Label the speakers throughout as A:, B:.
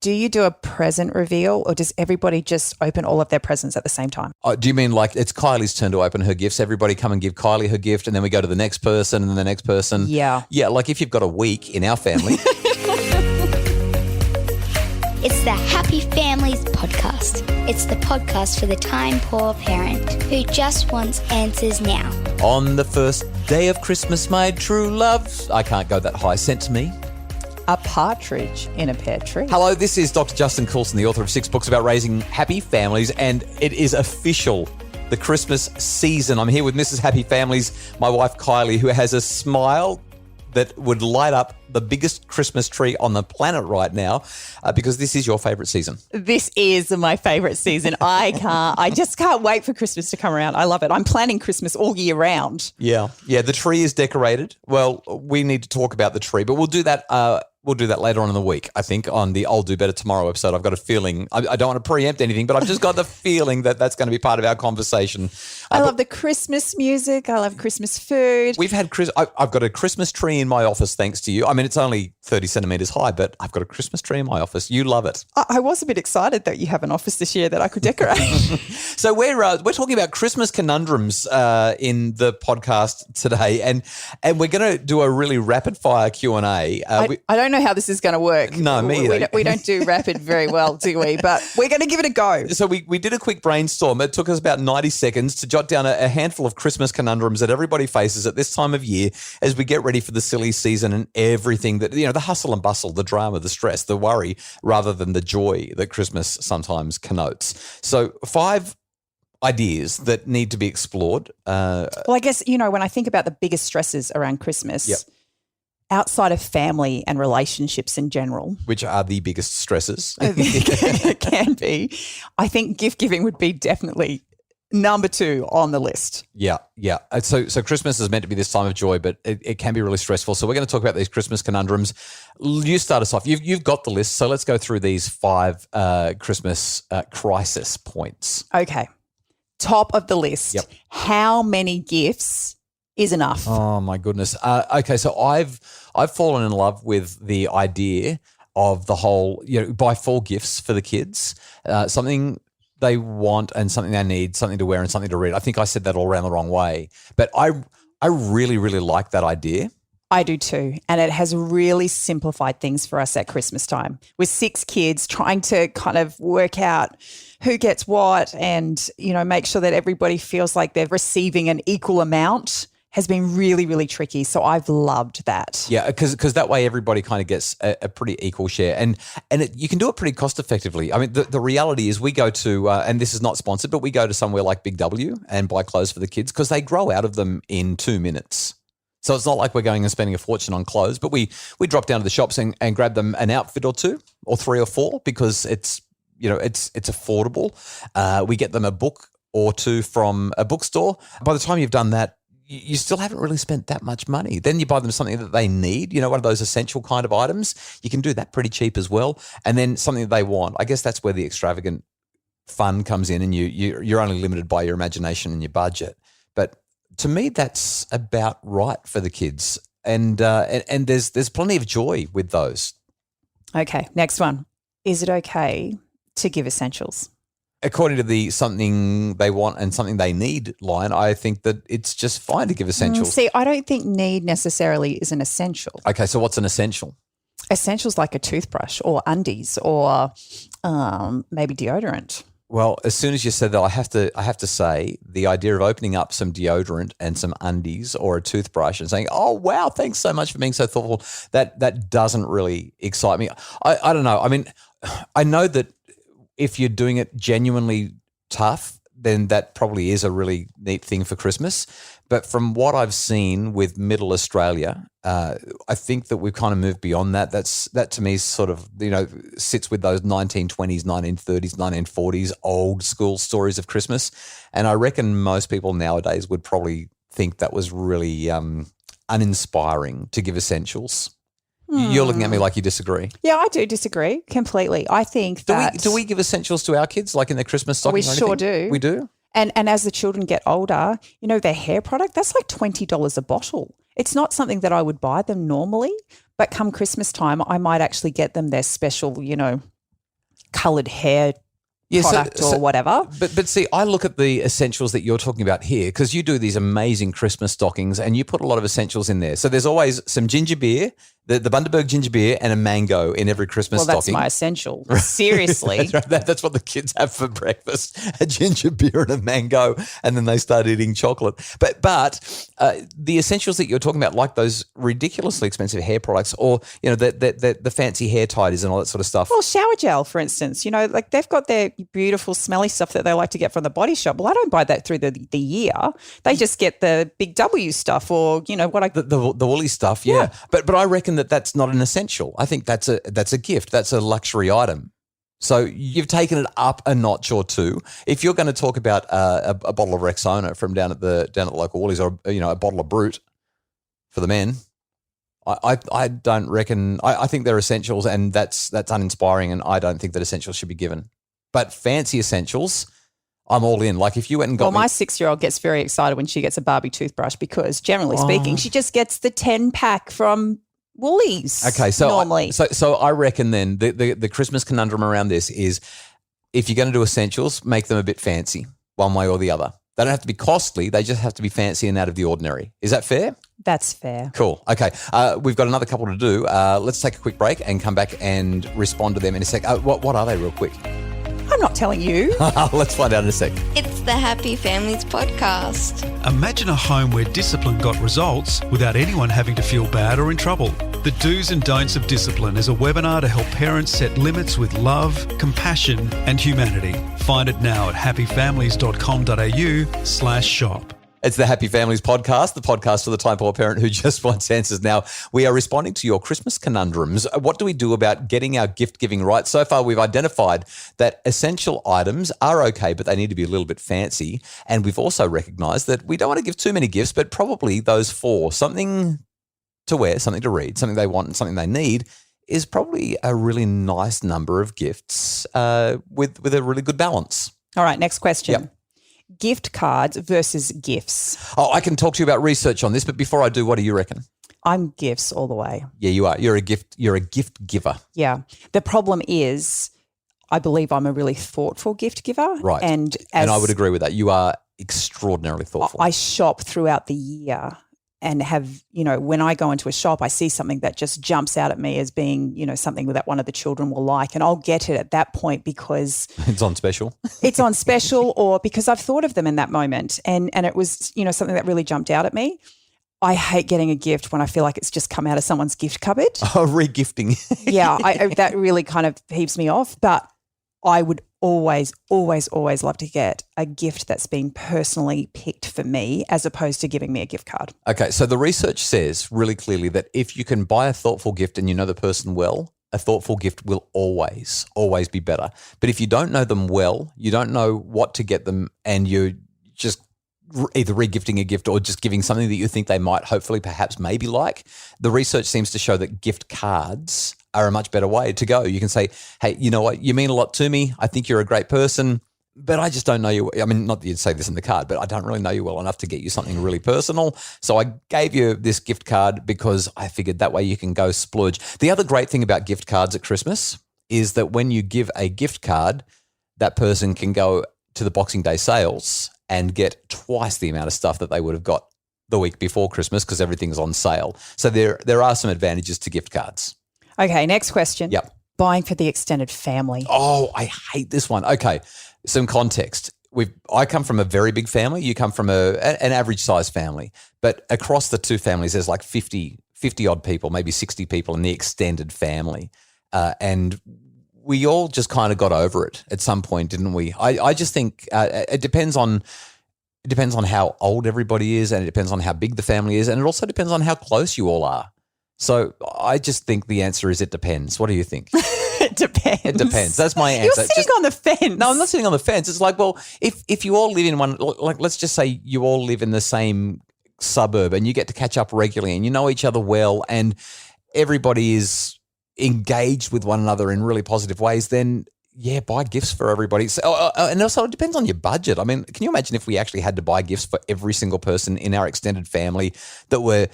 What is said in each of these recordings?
A: Do you do a present reveal or does everybody just open all of their presents at the same time?
B: Do you mean like it's Kylie's turn to open her gifts? Everybody come and give Kylie her gift and then we go to the next person and then the next person?
A: Yeah.
B: Yeah, like if you've got a week in our family.
C: It's the Happy Families podcast. It's the podcast for the time-poor parent who just wants answers now.
B: On the first day of Christmas, my true love. I can't go that high. Sent to me.
A: A partridge in a pear tree.
B: Hello, this is Dr. Justin Coulson, the author of 6 books about raising happy families, and it is official, the Christmas season. I'm here with Mrs. Happy Families, my wife Kylie, who has a smile that would light up the biggest Christmas tree on the planet right now, because this is your favourite season.
A: This is my favourite season. I just can't wait for Christmas to come around. I love it. I'm planning Christmas all year round.
B: Yeah, the tree is decorated. Well, we need to talk about the tree, but we'll do that. We'll do that later on in the week, I think, on the I'll Do Better Tomorrow episode. I've got a feeling, I don't want to preempt anything, but I've just got the feeling that that's going to be part of our conversation.
A: I love the Christmas music. I love Christmas food.
B: We've had I've got a Christmas tree in my office, thanks to you. I mean, it's only 30 centimetres high, but I've got a Christmas tree in my office. You love it.
A: I was a bit excited that you have an office this year that I could decorate.
B: So we're talking about Christmas conundrums in the podcast today, and we're going to do a really rapid fire Q&A.
A: I don't know how this is going to work.
B: No, me either.
A: We don't do rapid very well, do we? But we're going to give it a go.
B: So we did a quick brainstorm. It took us about 90 seconds to jot down a handful of Christmas conundrums that everybody faces at this time of year as we get ready for the silly season and everything that, the hustle and bustle, the drama, the stress, the worry, rather than the joy that Christmas sometimes connotes. So 5 ideas that need to be explored.
A: Well, I guess, when I think about the biggest stresses around Christmas,
B: Yep.
A: outside of family and relationships in general,
B: Which are the biggest stresses.
A: it can be. I think gift giving would be definitely number 2 on the list.
B: Yeah. So Christmas is meant to be this time of joy, but it can be really stressful. So we're going to talk about these Christmas conundrums. You start us off. You've got the list, so let's go through these 5 Christmas crisis points.
A: Okay. Top of the list.
B: Yep.
A: How many gifts is enough?
B: Oh my goodness. Okay, so I've fallen in love with the idea of the whole, buy 4 gifts for the kids, something they want and something they need, something to wear and something to read. I think I said that all around the wrong way, but I really, really like that idea.
A: I do too. And it has really simplified things for us at Christmas time. With 6 kids trying to kind of work out who gets what and, make sure that everybody feels like they're receiving an equal amount has been really, really tricky. So I've loved that.
B: Yeah, because that way everybody kind of gets a pretty equal share. And you can do it pretty cost effectively. I mean, the reality is we go to, and this is not sponsored, but we go to somewhere like Big W and buy clothes for the kids because they grow out of them in 2 minutes. So it's not like we're going and spending a fortune on clothes, but we drop down to the shops and grab them an outfit or 2 or 3 or 4 because it's affordable. We get them a book or 2 from a bookstore. By the time you've done that, you still haven't really spent that much money. Then you buy them something that they need, one of those essential kind of items. You can do that pretty cheap as well. And then something that they want. I guess that's where the extravagant fun comes in and you're only limited by your imagination and your budget. But to me, that's about right for the kids. And there's plenty of joy with those.
A: Okay, next one. Is it okay to give essentials?
B: According to the something they want and something they need line, I think that it's just fine to give essentials.
A: See, I don't think need necessarily is an essential.
B: Okay, so what's an essential?
A: Essentials like a toothbrush or undies or maybe deodorant.
B: Well, as soon as you said that, I have to say the idea of opening up some deodorant and some undies or a toothbrush and saying, "Oh wow, thanks so much for being so thoughtful," that doesn't really excite me. I don't know. I mean, I know that if you're doing it genuinely tough, then that probably is a really neat thing for Christmas. But from what I've seen with Middle Australia, I think that we've kind of moved beyond that. That to me sort of, sits with those 1920s, 1930s, 1940s old school stories of Christmas. And I reckon most people nowadays would probably think that was really uninspiring to give essentials. You're looking at me like you disagree.
A: Yeah, I do disagree completely. I think that...
B: Do we give essentials to our kids, like in their Christmas stocking?
A: We sure do.
B: We do?
A: And as the children get older, their hair product, that's like $20 a bottle. It's not something that I would buy them normally, but come Christmas time, I might actually get them their special, coloured hair product or whatever.
B: But see, I look at the essentials that you're talking about here because you do these amazing Christmas stockings and you put a lot of essentials in there. So there's always some ginger beer, the Bundaberg ginger beer and a mango in every Christmas stocking.
A: Well, that's my essential. Seriously.
B: That's right. That's what the kids have for breakfast, a ginger beer and a mango, and then they start eating chocolate. But the essentials that you're talking about, like those ridiculously expensive hair products or, the fancy hair tidies and all that sort of stuff.
A: Well, shower gel, for instance, like they've got their beautiful smelly stuff that they like to get from the body shop. Well, I don't buy that through the year. They just get the big W stuff or, the
B: woolly stuff, yeah. But I reckon that's not an essential. I think that's a gift. That's a luxury item. So you've taken it up a notch or two. If you're going to talk about a bottle of Rexona from down at the local Woolies or a bottle of Brut for the men, I don't reckon. I think they're essentials, and that's uninspiring. And I don't think that essentials should be given. But fancy essentials, I'm all in. Like if you went and got
A: my 6-year-old gets very excited when she gets a Barbie toothbrush because generally speaking, she just gets the 10-pack from Woolies.
B: Okay, so
A: normally.
B: So I reckon then the Christmas conundrum around this is if you're going to do essentials, make them a bit fancy one way or the other. They don't have to be costly. They just have to be fancy and out of the ordinary. Is that fair?
A: That's fair.
B: Cool. Okay. We've got another couple to do. Let's take a quick break and come back and respond to them in a sec. What are they real quick?
A: I'm not telling you.
B: Let's find out in a sec.
C: It's the Happy Families Podcast.
D: Imagine a home where discipline got results without anyone having to feel bad or in trouble. The Do's and Don'ts of Discipline is a webinar to help parents set limits with love, compassion and humanity. Find it now at happyfamilies.com.au/shop.
B: It's the Happy Families Podcast, the podcast for the time poor parent who just wants answers. Now, we are responding to your Christmas conundrums. What do we do about getting our gift giving right? So far, we've identified that essential items are okay, but they need to be a little bit fancy. And we've also recognised that we don't want to give too many gifts, but probably those four, something to wear, something to read, something they want and something they need, is probably a really nice number of gifts with a really good balance.
A: All right, next question.
B: Yep.
A: Gift cards versus gifts.
B: Oh, I can talk to you about research on this, but before I do, what do you reckon?
A: I'm gifts all the way.
B: Yeah, you are. You're a gift giver.
A: Yeah. The problem is I believe I'm a really thoughtful gift giver.
B: Right.
A: And
B: I would agree with that. You are extraordinarily thoughtful.
A: I shop throughout the year and have, when I go into a shop, I see something that just jumps out at me as being, something that one of the children will like, and I'll get it at that point because
B: it's on special.
A: It's on special or because I've thought of them in that moment and it was, something that really jumped out at me. I hate getting a gift when I feel like it's just come out of someone's gift cupboard.
B: Oh, re-gifting.
A: Yeah, that really kind of heaves me off, but I would always, always, always love to get a gift that's been personally picked for me as opposed to giving me a gift card.
B: Okay, so the research says really clearly that if you can buy a thoughtful gift and you know the person well, a thoughtful gift will always, always be better. But if you don't know them well, you don't know what to get them and you're just either re-gifting a gift or just giving something that you think they might hopefully perhaps maybe like, the research seems to show that gift cards are a much better way to go. You can say, hey, you know what? You mean a lot to me. I think you're a great person, but I just don't know you. I mean, not that you'd say this in the card, but I don't really know you well enough to get you something really personal. So I gave you this gift card because I figured that way you can go splurge. The other great thing about gift cards at Christmas is that when you give a gift card, that person can go to the Boxing Day sales and get twice the amount of stuff that they would have got the week before Christmas because everything's on sale. So there are some advantages to gift cards.
A: Okay, next question.
B: Yep.
A: Buying for the extended family.
B: Oh, I hate this one. Okay, some context. I come from a very big family. You come from an average size family. But across the two families, there's like 50 odd people, maybe 60 people in the extended family. And we all just kind of got over it at some point, didn't we? I just think it depends on how old everybody is, and it depends on how big the family is, and it also depends on how close you all are. So I just think the answer is it depends. What do you think?
A: It depends.
B: It depends. That's my answer.
A: You're sitting on the fence.
B: No, I'm not sitting on the fence. It's like, well, if you all live in one, like let's just say you all live in the same suburb and you get to catch up regularly and you know each other well and everybody is engaged with one another in really positive ways, then yeah, buy gifts for everybody. So, and also it depends on your budget. I mean, can you imagine if we actually had to buy gifts for every single person in our extended family that were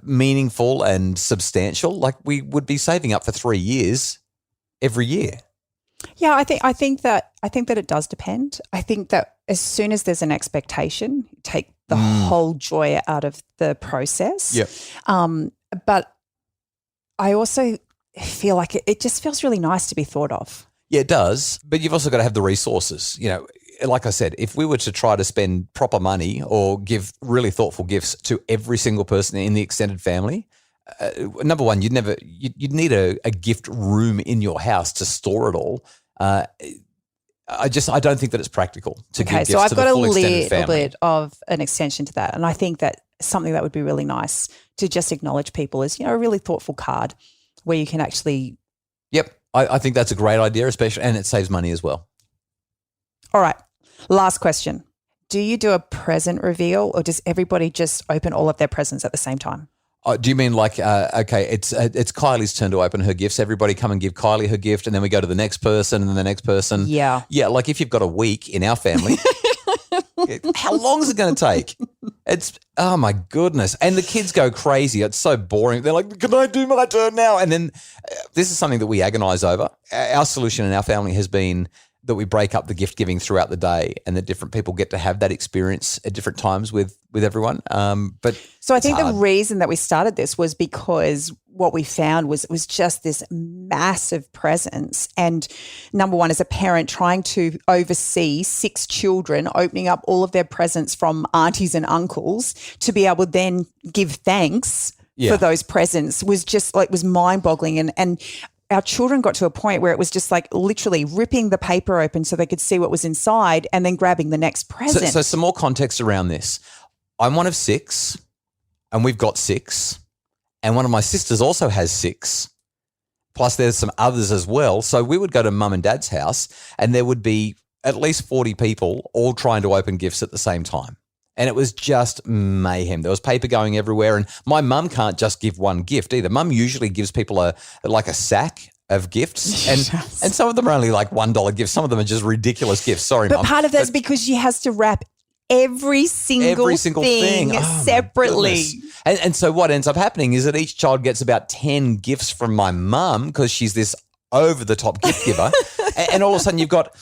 B: meaningful and substantial? Like we would be saving up for 3 years every year.
A: Yeah, I think that it does depend. I think that as soon as there's an expectation, take the whole joy out of the process.
B: Yep.
A: But I also feel like it just feels really nice to be thought of.
B: Yeah, it does. But you've also got to have the resources. You know, like I said, if we were to try to spend proper money or give really thoughtful gifts to every single person in the extended family, number one, you'd need a gift room in your house to store it all. I don't think that it's practical to give gifts to the full extended family.
A: So I've got a little bit of an extension to that, and I think that something that would be really nice to just acknowledge people is, a really thoughtful card where you can actually.
B: Yep, I think that's a great idea, especially, and it saves money as well.
A: All right, last question: do you do a present reveal, or does everybody just open all of their presents at the same time?
B: Do you mean like, okay, it's Kylie's turn to open her gifts. Everybody come and give Kylie her gift, and then we go to the next person and then the next person.
A: Yeah.
B: Yeah, like if you've got a week in our family, how long is it going to take? It's, oh my goodness. And the kids go crazy. It's so boring. They're like, can I do my turn now? And then this is something that we agonize over. Our solution in our family has been that we break up the gift giving throughout the day, and that different people get to have that experience at different times with everyone.
A: So I think the reason that we started this was because what we found was it was just this massive presence. And number one, as a parent trying to oversee 6 children opening up all of their presents from aunties and uncles to be able to then give thanks for those presents was just like, was mind boggling. And our children got to a point where it was just like literally ripping the paper open so they could see what was inside and then grabbing the next present.
B: So some more context around this. I'm one of 6 and we've got 6, and one of my sisters also has 6. Plus there's some others as well. So we would go to mum and dad's house and there would be at least 40 people all trying to open gifts at the same time. And it was just mayhem. There was paper going everywhere. And my mum can't just give one gift either. Mum usually gives people a sack of gifts. And and some of them are only like $1 gifts. Some of them are just ridiculous gifts. Sorry, Mum.
A: But part of that's because she has to wrap every single thing separately.
B: And so what ends up happening is that each child gets about 10 gifts from my mum because she's this over-the-top gift giver. And all of a sudden you've got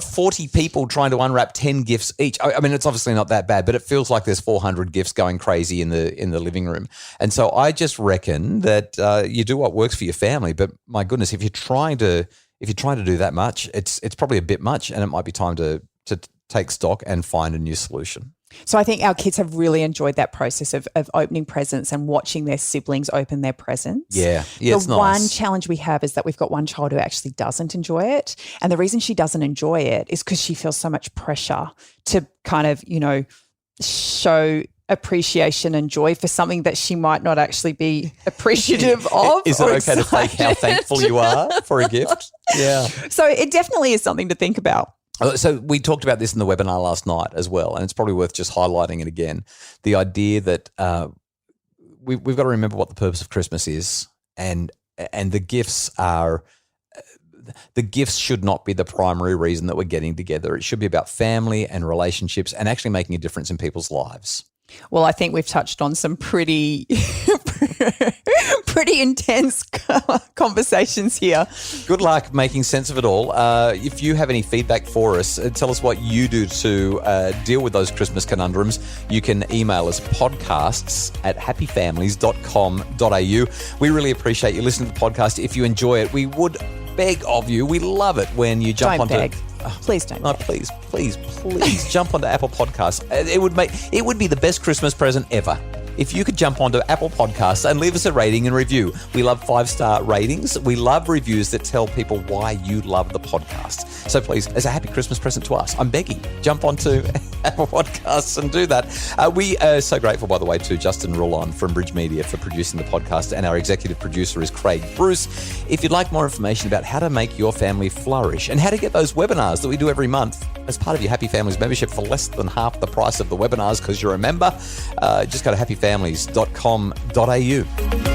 B: 40 people trying to unwrap 10 gifts each. I mean, it's obviously not that bad, but it feels like there's 400 gifts going crazy in the living room. And so I just reckon that you do what works for your family. But my goodness, if you're trying to do that much, it's probably a bit much, and it might be time to take stock and find a new solution.
A: So I think our kids have really enjoyed that process of opening presents and watching their siblings open their presents.
B: Yeah, it's nice.
A: The one challenge we have is that we've got one child who actually doesn't enjoy it. And the reason she doesn't enjoy it is because she feels so much pressure to kind of, show appreciation and joy for something that she might not actually be appreciative of.
B: Is it okay to fake how thankful you are for a gift? Yeah.
A: So it definitely is something to think about.
B: So we talked about this in the webinar last night as well, and it's probably worth just highlighting it again. The idea that we've got to remember what the purpose of Christmas is, and the gifts should not be the primary reason that we're getting together. It should be about family and relationships and actually making a difference in people's lives.
A: Well, I think we've touched on some pretty intense conversations here.
B: Good luck making sense of it all. If you have any feedback for us, tell us what you do to deal with those Christmas conundrums. You can email us podcasts@happyfamilies.com.au. We really appreciate you listening to the podcast. If you enjoy it, we would beg of you. We love it when you jump onto
A: beg. Please don't.
B: No, please jump onto Apple Podcasts. It would be the best Christmas present ever if you could jump onto Apple Podcasts and leave us a rating and review. We love 5-star ratings. We love reviews that tell people why you love the podcast. So please, as a happy Christmas present to us, I'm begging, jump onto Apple Podcasts and do that. We are so grateful, by the way, to Justin Rulon from Bridge Media for producing the podcast, and our executive producer is Craig Bruce. If you'd like more information about how to make your family flourish and how to get those webinars that we do every month as part of your Happy Families membership for less than half the price of the webinars because you're a member, just go to happyfamilies.com.au.